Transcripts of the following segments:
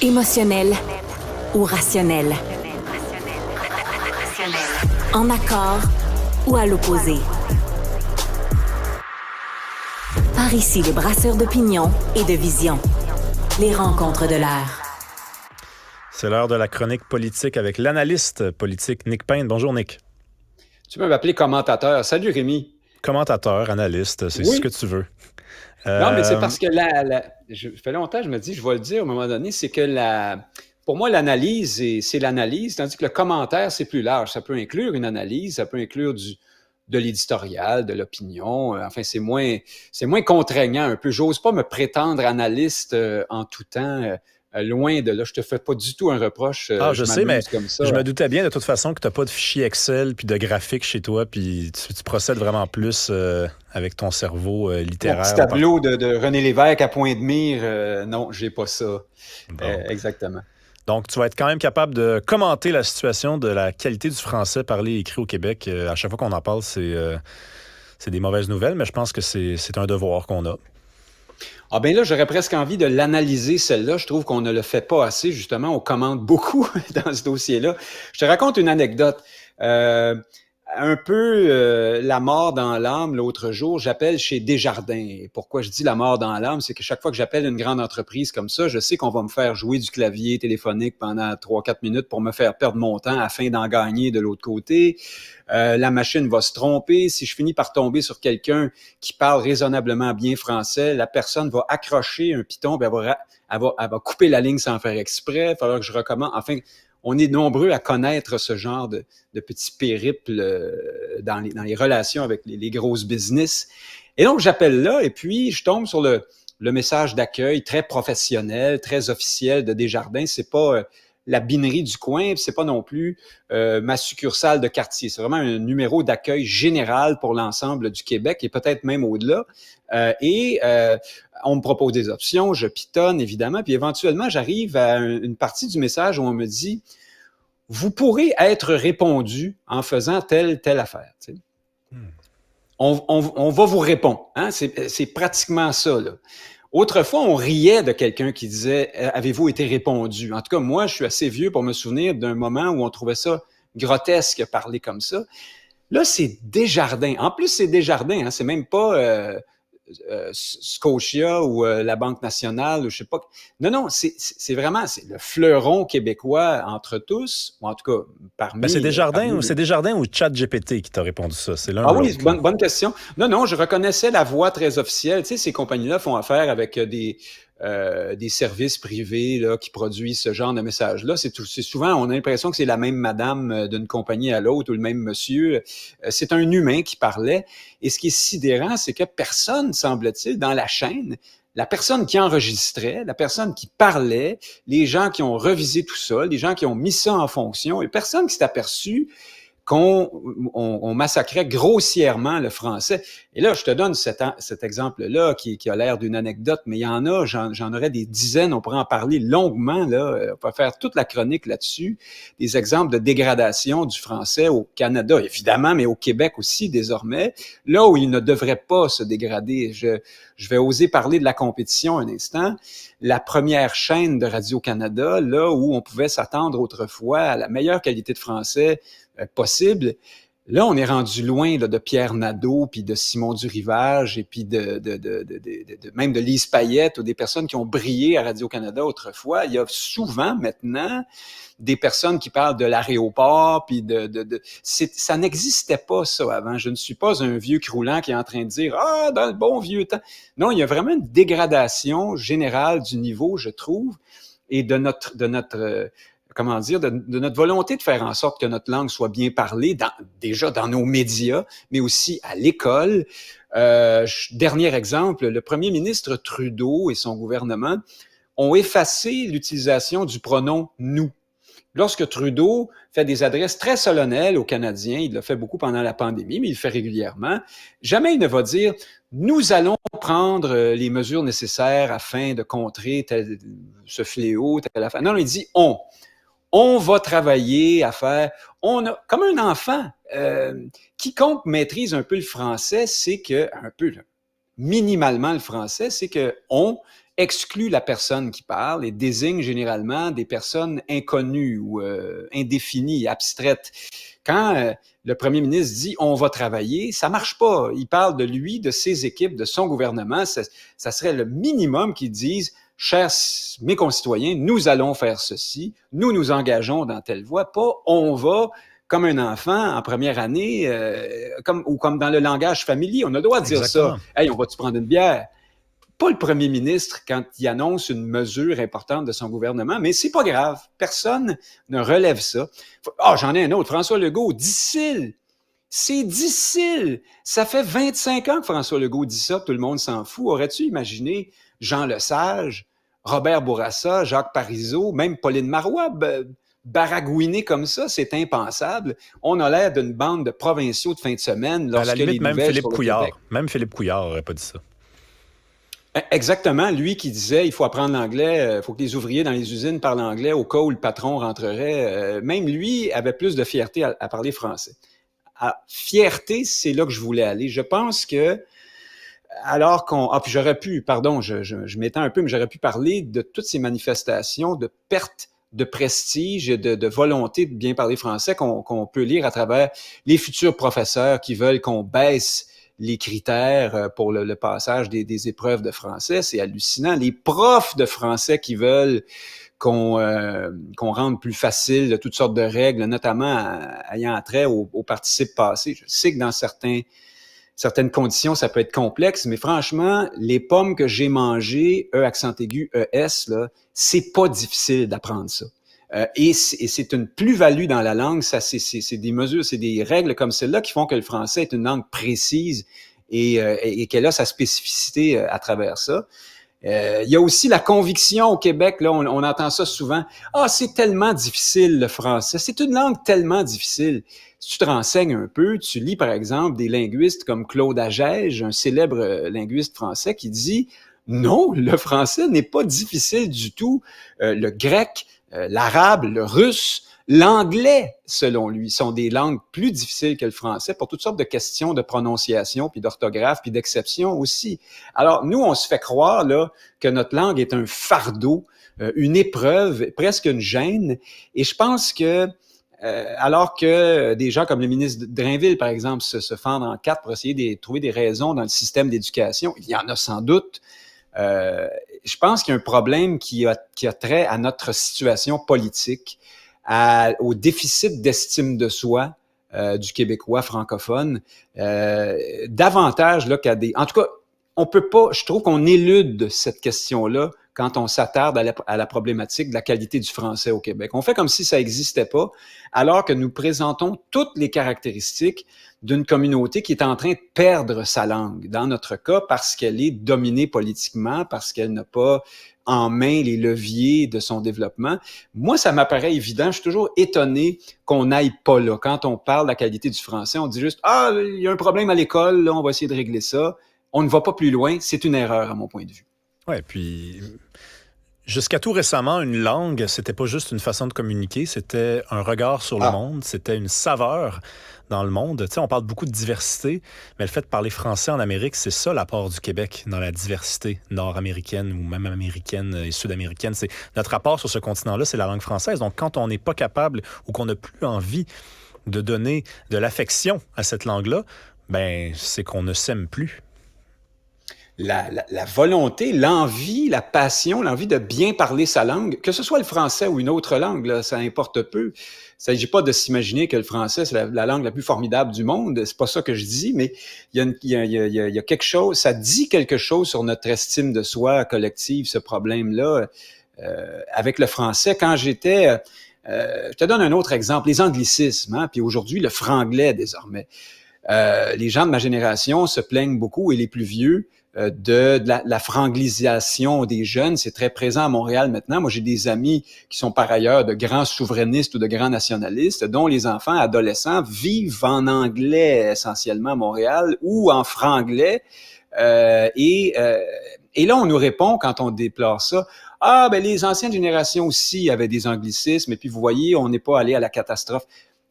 Émotionnel ou rationnel. En accord ou à l'opposé. Par ici, les brasseurs d'opinion et de vision. Les rencontres de l'air. C'est l'heure de la chronique politique avec l'analyste politique Nick Payne. Bonjour Nick. Tu peux m'appeler commentateur. Salut Rémi. Commentateur, analyste, c'est ce que tu veux. Non, mais c'est parce que ça fait longtemps que je me dis, je vais le dire à un moment donné, c'est que pour moi, l'analyse, c'est l'analyse, tandis que le commentaire, c'est plus large. Ça peut inclure une analyse, ça peut inclure de l'éditorial, de l'opinion. Enfin, c'est moins contraignant un peu. J'ose pas me prétendre analyste en tout temps. Loin de là, je te fais pas du tout un reproche. Je sais, mais comme ça. Je me doutais bien de toute façon que tu n'as pas de fichier Excel puis de graphiques chez toi, puis tu procèdes vraiment plus avec ton cerveau littéraire. Mon petit tableau de René Lévesque à point de mire, non, j'ai pas ça. Bon. Exactement. Donc, tu vas être quand même capable de commenter la situation de la qualité du français parlé et écrit au Québec. À chaque fois qu'on en parle, c'est des mauvaises nouvelles, mais je pense que c'est un devoir qu'on a. Ah ben là, j'aurais presque envie de l'analyser, celle-là. Je trouve qu'on ne le fait pas assez, justement. On commente beaucoup dans ce dossier-là. Je te raconte une anecdote. Un peu la mort dans l'âme, l'autre jour, j'appelle chez Desjardins. Et pourquoi je dis la mort dans l'âme? C'est que chaque fois que j'appelle une grande entreprise comme ça, je sais qu'on va me faire jouer du clavier téléphonique pendant 3-4 minutes pour me faire perdre mon temps afin d'en gagner de l'autre côté. La machine va se tromper. Si je finis par tomber sur quelqu'un qui parle raisonnablement bien français, la personne va accrocher un piton, puis elle va couper la ligne sans faire exprès. Il va falloir que je recommence. Enfin, on est nombreux à connaître ce genre de petits périples dans les relations avec les grosses business. Et donc, j'appelle là et puis je tombe sur le message d'accueil très professionnel, très officiel de Desjardins. C'est pas la binerie du coin, c'est pas non plus ma succursale de quartier. C'est vraiment un numéro d'accueil général pour l'ensemble du Québec et peut-être même au-delà. On me propose des options, je pitonne évidemment, puis éventuellement, j'arrive à une partie du message où on me dit « Vous pourrez être répondu en faisant telle affaire. » Tu sais. On va vous répondre. Hein? C'est pratiquement ça, là. Autrefois, on riait de quelqu'un qui disait « Avez-vous été répondu? » En tout cas, moi, je suis assez vieux pour me souvenir d'un moment où on trouvait ça grotesque parler comme ça. Là, c'est Desjardins. En plus, c'est Desjardins. Hein? C'est même pas Scotia ou la Banque nationale ou je sais pas. Non, c'est vraiment le fleuron québécois entre tous, ou en tout cas parmi... c'est Desjardins ou ChatGPT qui t'a répondu ça? C'est l'un ou l'autre. Oui, bonne question. Non, je reconnaissais la voix très officielle. Tu sais, ces compagnies-là font affaire avec des services privés là, qui produisent ce genre de messages-là. C'est souvent, on a l'impression que c'est la même madame d'une compagnie à l'autre ou le même monsieur. C'est un humain qui parlait. Et ce qui est sidérant, c'est que personne, semble-t-il, dans la chaîne, la personne qui enregistrait, la personne qui parlait, les gens qui ont revisé tout ça, les gens qui ont mis ça en fonction, et personne qui s'est aperçu qu'on massacrait grossièrement le français. Et là, je te donne cet exemple-là qui a l'air d'une anecdote, mais il y en a, j'en aurais des dizaines, on pourrait en parler longuement, là, on peut faire toute la chronique là-dessus, des exemples de dégradation du français au Canada, évidemment, mais au Québec aussi désormais, là où il ne devrait pas se dégrader. Je vais oser parler de la compétition un instant. La première chaîne de Radio-Canada, là où on pouvait s'attendre autrefois à la meilleure qualité de français possible. Là, on est rendu loin là, de Pierre Nadeau, puis de Simon Durivage, et puis même de Lise Payette, ou des personnes qui ont brillé à Radio-Canada autrefois. Il y a souvent maintenant des personnes qui parlent de l'aéroport, puis ça n'existait pas ça avant. Je ne suis pas un vieux croulant qui est en train de dire « Ah, dans le bon vieux temps ». Non, il y a vraiment une dégradation générale du niveau, je trouve, et de notre volonté de faire en sorte que notre langue soit bien parlée, déjà dans nos médias, mais aussi à l'école. Dernier exemple, le premier ministre Trudeau et son gouvernement ont effacé l'utilisation du pronom « nous ». Lorsque Trudeau fait des adresses très solennelles aux Canadiens, il l'a fait beaucoup pendant la pandémie, mais il le fait régulièrement, jamais il ne va dire « nous allons prendre les mesures nécessaires afin de contrer ce fléau, telle affaire ». Non, il dit « on ». On va travailler à faire... comme un enfant, quiconque maîtrise un peu le français, c'est que, minimalement le français, c'est que « on » exclut la personne qui parle et désigne généralement des personnes inconnues ou indéfinies, abstraites. Quand le premier ministre dit « on va travailler », ça marche pas. Il parle de lui, de ses équipes, de son gouvernement. Ça serait le minimum qu'ils disent « chers mes concitoyens, nous allons faire ceci, nous nous engageons dans telle voie », pas « on va ». Comme un enfant en première année, comme dans le langage familier, on a le droit de dire Exactement. ça. « Hey, on va-tu prendre une bière? » Pas le premier ministre quand il annonce une mesure importante de son gouvernement, mais c'est pas grave. Personne ne relève ça. Ah, j'en ai un autre. François Legault, difficile. C'est difficile. Ça fait 25 ans que François Legault dit ça, tout le monde s'en fout. Aurais-tu imaginé Jean Lesage, Robert Bourassa, Jacques Parizeau, même Pauline Marois, baragouiner comme ça, c'est impensable. On a l'air d'une bande de provinciaux de fin de semaine lorsque À la limite, les même nouvelles Philippe sur le Couillard. Québec... Même Philippe Couillard n'aurait pas dit ça. Exactement, lui qui disait il faut apprendre l'anglais, il faut que les ouvriers dans les usines parlent anglais au cas où le patron rentrerait. Même lui avait plus de fierté à parler français. Fierté, c'est là que je voulais aller. Je pense que alors qu'on... Ah, puis j'aurais pu, pardon, je m'étends un peu, mais j'aurais pu parler de toutes ces manifestations de perte de prestige et de volonté de bien parler français qu'on peut lire à travers les futurs professeurs qui veulent qu'on baisse les critères pour le passage des épreuves de français. C'est hallucinant. Les profs de français qui veulent qu'on rende plus facile de toutes sortes de règles, notamment ayant trait au participe passé. Je sais que dans certaines conditions, ça peut être complexe, mais franchement, les pommes que j'ai mangées, accent aigu, ES, là, c'est pas difficile d'apprendre ça. Et c'est une plus-value dans la langue. Ça, c'est des mesures, c'est des règles comme celle-là qui font que le français est une langue précise et qu'elle a sa spécificité à travers ça. Il y a aussi la conviction au Québec, là, on entend ça souvent. Ah, c'est tellement difficile le français. C'est une langue tellement difficile. Si tu te renseignes un peu, tu lis par exemple des linguistes comme Claude Agege, un célèbre linguiste français, qui dit non, le français n'est pas difficile du tout. Le grec, l'arabe, le russe, l'anglais, selon lui, sont des langues plus difficiles que le français pour toutes sortes de questions de prononciation, puis d'orthographe, puis d'exception aussi. Alors, nous, on se fait croire là que notre langue est un fardeau, une épreuve, presque une gêne. Et je pense que alors que des gens comme le ministre Drainville, par exemple, se fendent en quatre pour essayer de trouver des raisons dans le système d'éducation, il y en a sans doute. Je pense qu'il y a un problème qui a trait à notre situation politique, au déficit d'estime de soi du Québécois francophone, davantage là qu'à des... En tout cas, on peut pas... Je trouve qu'on élude cette question-là quand on s'attarde à la problématique de la qualité du français au Québec. On fait comme si ça n'existait pas, alors que nous présentons toutes les caractéristiques d'une communauté qui est en train de perdre sa langue, dans notre cas, parce qu'elle est dominée politiquement, parce qu'elle n'a pas en main les leviers de son développement. Moi, ça m'apparaît évident. Je suis toujours étonné qu'on n'aille pas là. Quand on parle de la qualité du français, on dit juste « Ah, il y a un problème à l'école, là, on va essayer de régler ça ». On ne va pas plus loin. C'est une erreur, à mon point de vue. Oui, puis jusqu'à tout récemment, une langue, c'était pas juste une façon de communiquer, c'était un regard sur le monde, c'était une saveur dans le monde. Tu sais, on parle beaucoup de diversité, mais le fait de parler français en Amérique, c'est ça l'apport du Québec dans la diversité nord-américaine ou même américaine et sud-américaine. C'est notre apport sur ce continent-là, c'est la langue française. Donc, quand on n'est pas capable ou qu'on n'a plus envie de donner de l'affection à cette langue-là, ben c'est qu'on ne s'aime plus. La volonté, l'envie, la passion, l'envie de bien parler sa langue, que ce soit le français ou une autre langue, là, ça importe peu. Il ne s'agit pas de s'imaginer que le français, c'est la langue la plus formidable du monde. C'est pas ça que je dis, mais il y a quelque chose, ça dit quelque chose sur notre estime de soi collective, ce problème-là, avec le français. Quand j'étais... je te donne un autre exemple, les anglicismes, hein, puis aujourd'hui, le franglais désormais. Les gens de ma génération se plaignent beaucoup, et les plus vieux, de la franglisation des jeunes. C'est très présent à Montréal maintenant. Moi, j'ai des amis qui sont par ailleurs de grands souverainistes ou de grands nationalistes, dont les enfants adolescents vivent en anglais essentiellement à Montréal ou en franglais. Et là, on nous répond, quand on déplore ça, « Ah, ben les anciennes générations aussi avaient des anglicismes, et puis vous voyez, on n'est pas allé à la catastrophe. »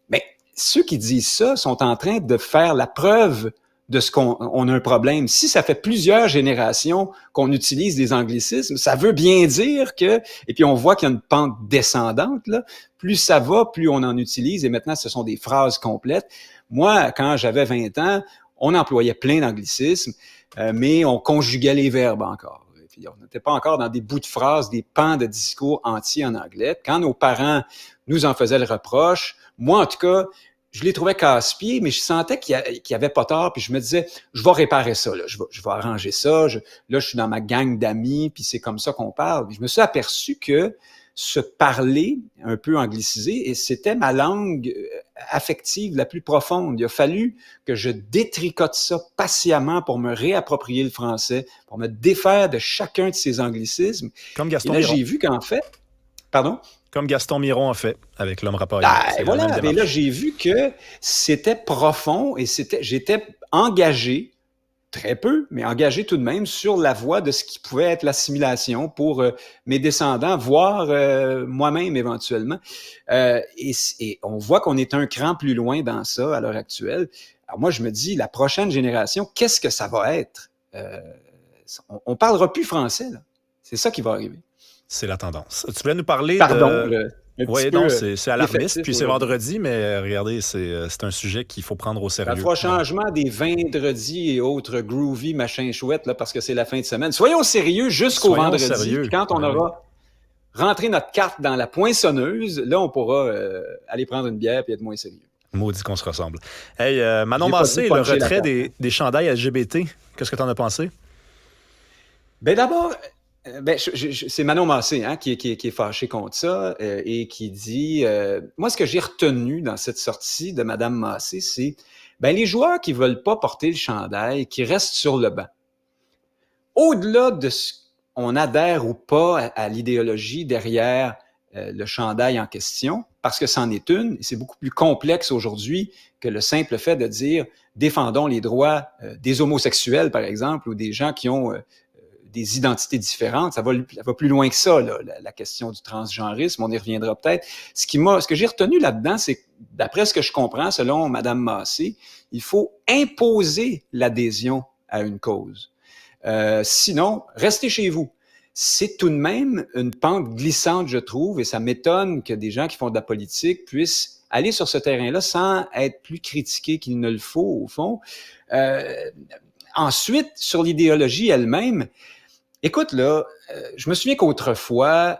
Mais ceux qui disent ça sont en train de faire la preuve de ce qu'on a un problème. Si ça fait plusieurs générations qu'on utilise des anglicismes, ça veut bien dire que, et puis on voit qu'il y a une pente descendante, là, plus ça va, plus on en utilise, et maintenant ce sont des phrases complètes. Moi, quand j'avais 20 ans, on employait plein d'anglicismes, mais on conjuguait les verbes encore. Et puis on n'était pas encore dans des bouts de phrases, des pans de discours entiers en anglais. Quand nos parents nous en faisaient le reproche, moi en tout cas, je les trouvais casse-pieds, mais je sentais qu'il y avait pas tort, puis je me disais, je vais réparer ça, là, je vais arranger ça, là, je suis dans ma gang d'amis, puis c'est comme ça qu'on parle. Puis je me suis aperçu que se parler un peu anglicisé, et c'était ma langue affective la plus profonde. Il a fallu que je détricote ça patiemment pour me réapproprier le français, pour me défaire de chacun de ces anglicismes. Comme Gaston et là, Miron. j'ai vu qu'en fait... Pardon? Comme Gaston Miron a fait avec l'homme rapaillé. Voilà, mais là, j'ai vu que c'était profond et j'étais engagé, très peu, mais engagé tout de même sur la voie de ce qui pouvait être l'assimilation pour mes descendants, voire moi-même éventuellement. Et on voit qu'on est un cran plus loin dans ça à l'heure actuelle. Alors moi, je me dis, la prochaine génération, qu'est-ce que ça va être? On ne parlera plus français, là. C'est ça qui va arriver. C'est la tendance. Tu voulais nous parler de... Oui, non, c'est alarmiste, puis c'est vendredi, mais regardez, c'est un sujet qu'il faut prendre au sérieux. Ça fera changement des vendredis et autres groovy machin chouette, là, parce que c'est la fin de semaine. Soyons sérieux jusqu'au vendredi. Puis quand on aura rentré notre carte dans la poinçonneuse, là, on pourra aller prendre une bière et être moins sérieux. Maudit qu'on se ressemble. Hey, Manon Massé, le retrait des chandails LGBT, qu'est-ce que tu en as pensé? Ben d'abord... c'est Manon Massé qui est fâché contre ça et qui dit... moi, ce que j'ai retenu dans cette sortie de Mme Massé, c'est les joueurs qui ne veulent pas porter le chandail, qui restent sur le banc. Au-delà de ce qu'on adhère ou pas à l'idéologie derrière le chandail en question, parce que c'en est une, et c'est beaucoup plus complexe aujourd'hui que le simple fait de dire « défendons les droits des homosexuels, par exemple, ou des gens qui ont... des identités différentes, ça va plus loin que ça, là, la question du transgenrisme, on y reviendra peut-être. Ce que j'ai retenu là-dedans, c'est que, d'après ce que je comprends, selon Mme Massé, il faut imposer l'adhésion à une cause. Sinon, restez chez vous. C'est tout de même une pente glissante, je trouve, et ça m'étonne que des gens qui font de la politique puissent aller sur ce terrain-là sans être plus critiqués qu'il ne le faut, au fond. Ensuite, sur l'idéologie elle-même, écoute, là, je me souviens qu'autrefois,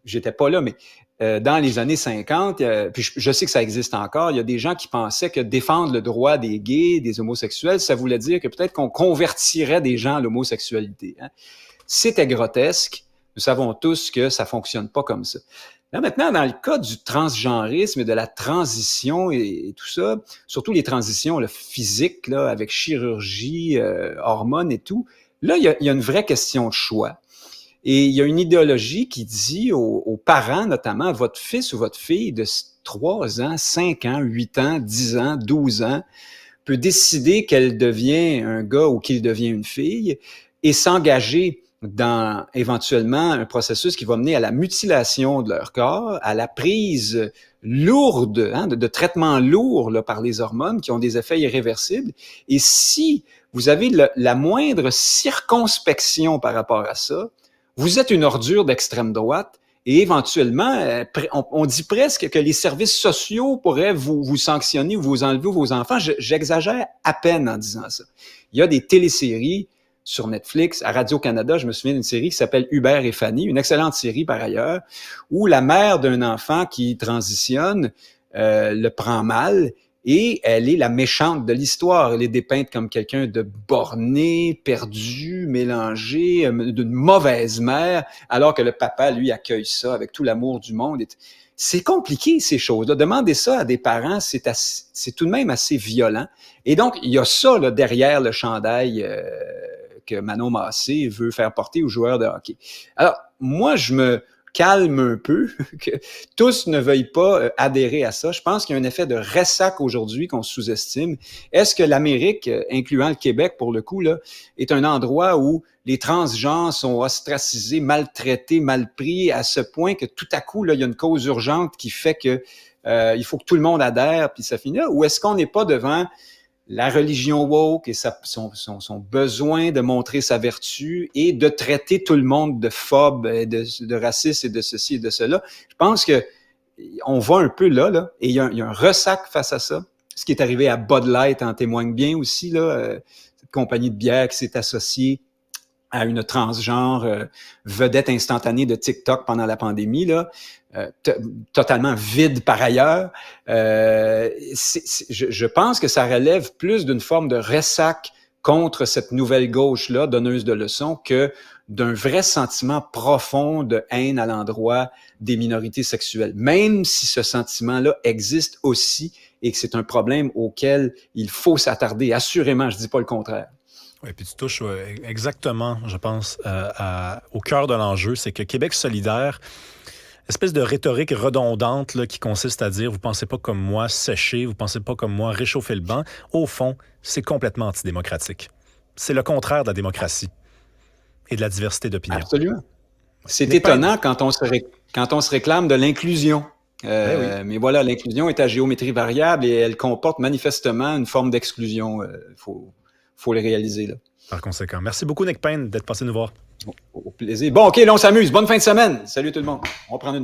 j'étais pas là, mais dans les années 50, puis je sais que ça existe encore, il y a des gens qui pensaient que défendre le droit des gays, des homosexuels, ça voulait dire que peut-être qu'on convertirait des gens à l'homosexualité. Hein. C'était grotesque. Nous savons tous que ça fonctionne pas comme ça. Là, maintenant, dans le cas du transgenrisme et de la transition et tout ça, surtout les transitions physiques, là, avec chirurgie, hormones et tout, là, il y a une vraie question de choix. Et il y a une idéologie qui dit aux parents, notamment, votre fils ou votre fille de 3 ans, 5 ans, 8 ans, 10 ans, 12 ans, peut décider qu'elle devient un gars ou qu'il devient une fille et s'engager dans éventuellement un processus qui va mener à la mutilation de leur corps, à la prise lourde, de traitements lourds là, par les hormones qui ont des effets irréversibles. Et si vous avez la moindre circonspection par rapport à ça, vous êtes une ordure d'extrême droite et éventuellement, on dit presque que les services sociaux pourraient vous sanctionner ou vous enlever vos enfants. J'exagère à peine en disant ça. Il y a des téléséries sur Netflix, à Radio-Canada, je me souviens d'une série qui s'appelle Hubert et Fanny, une excellente série par ailleurs, où la mère d'un enfant qui transitionne le prend mal et elle est la méchante de l'histoire. Elle est dépeinte comme quelqu'un de borné, perdu, mélangé, d'une mauvaise mère, alors que le papa, lui, accueille ça avec tout l'amour du monde. C'est compliqué, ces choses-là. Demander ça à des parents, c'est tout de même assez violent. Et donc, il y a ça là, derrière le chandail que Manon Massé veut faire porter aux joueurs de hockey. Alors, moi, je me calme un peu, que tous ne veuillent pas adhérer à ça. Je pense qu'il y a un effet de ressac aujourd'hui qu'on sous-estime. Est-ce que l'Amérique, incluant le Québec pour le coup, là, est un endroit où les transgenres sont ostracisés, maltraités, mal pris, à ce point que tout à coup, là, il y a une cause urgente qui fait que il faut que tout le monde adhère, puis ça finit là? Ou est-ce qu'on n'est pas devant la religion woke et son besoin de montrer sa vertu et de traiter tout le monde de phobe, de raciste et de ceci et de cela. Je pense que on va un peu là, et il y a un ressac face à ça. Ce qui est arrivé à Bud Light en témoigne bien aussi, là, cette compagnie de bière qui s'est associée à une transgenre vedette instantanée de TikTok pendant la pandémie, là, totalement vide par ailleurs. Je pense que ça relève plus d'une forme de ressac contre cette nouvelle gauche-là, donneuse de leçons, que d'un vrai sentiment profond de haine à l'endroit des minorités sexuelles. Même si ce sentiment-là existe aussi et que c'est un problème auquel il faut s'attarder. Assurément, je dis pas le contraire. Oui, puis tu touches exactement, je pense, au cœur de l'enjeu, c'est que Québec solidaire, espèce de rhétorique redondante là, qui consiste à dire « vous pensez pas comme moi, séchez, vous pensez pas comme moi, réchauffez le banc », au fond, c'est complètement antidémocratique. C'est le contraire de la démocratie et de la diversité d'opinion. Absolument. C'est étonnant quand on se réclame de l'inclusion. Oui. Mais voilà, l'inclusion est à géométrie variable et elle comporte manifestement une forme d'exclusion. Faut le réaliser, là. Par conséquent. Merci beaucoup, Nick Payne, d'être passé nous voir. Au plaisir. Bon, OK, là, on s'amuse. Bonne fin de semaine. Salut tout le monde. On va prendre une bière.